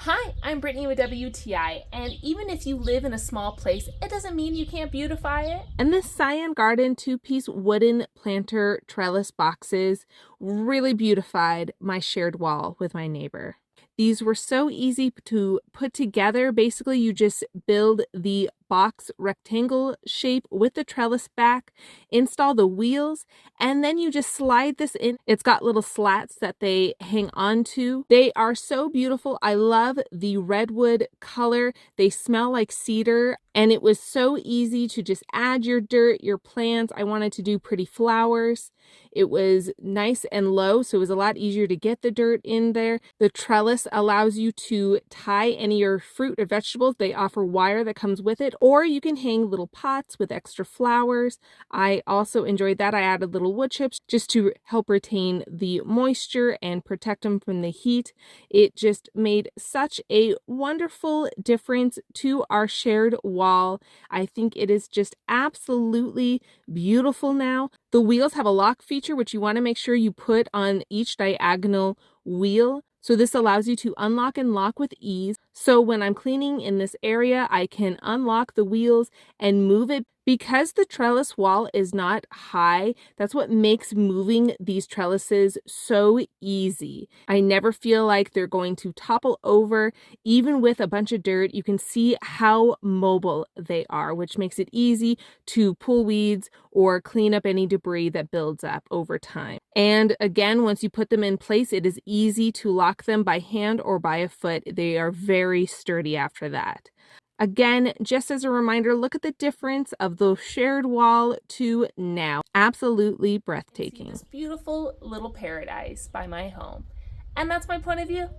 Hi, I'm Brittany with WTI, and even if you live in a small place, it doesn't mean you can't beautify it. And this ScienGarden two-piece wooden planter trellis boxes really beautified my shared wall with my neighbor. These were so easy to put together. Basically, you just build the box rectangle shape with the trellis back, install the wheels, and then you just slide this in. It's got little slats that they hang onto. They are so beautiful. I love the redwood color. They smell like cedar, and it was so easy to just add your dirt, your plants. I wanted to do pretty flowers. It was nice and low, so it was a lot easier to get the dirt in there. The trellis allows you to tie any of your fruit or vegetables. They offer wire that comes with it, or you can hang little pots with extra flowers. I also enjoyed that. I added little wood chips just to help retain the moisture and protect them from the heat. It just made such a wonderful difference to our shared wall. I think it is just absolutely beautiful now. The wheels have a lock feature, which you want to make sure you put on each diagonal wheel. So this allows you to unlock and lock with ease. So when I'm cleaning in this area, I can unlock the wheels and move it. Because the trellis wall is not high, that's what makes moving these trellises so easy. I never feel like they're going to topple over. Even with a bunch of dirt, you can see how mobile they are, which makes it easy to pull weeds or clean up any debris that builds up over time. And again, once you put them in place, it is easy to lock them by hand or by a foot. They are very sturdy after that. Again, just as a reminder, look at the difference of the shared wall to now. Absolutely breathtaking. See this beautiful little paradise by my home. And that's my point of view.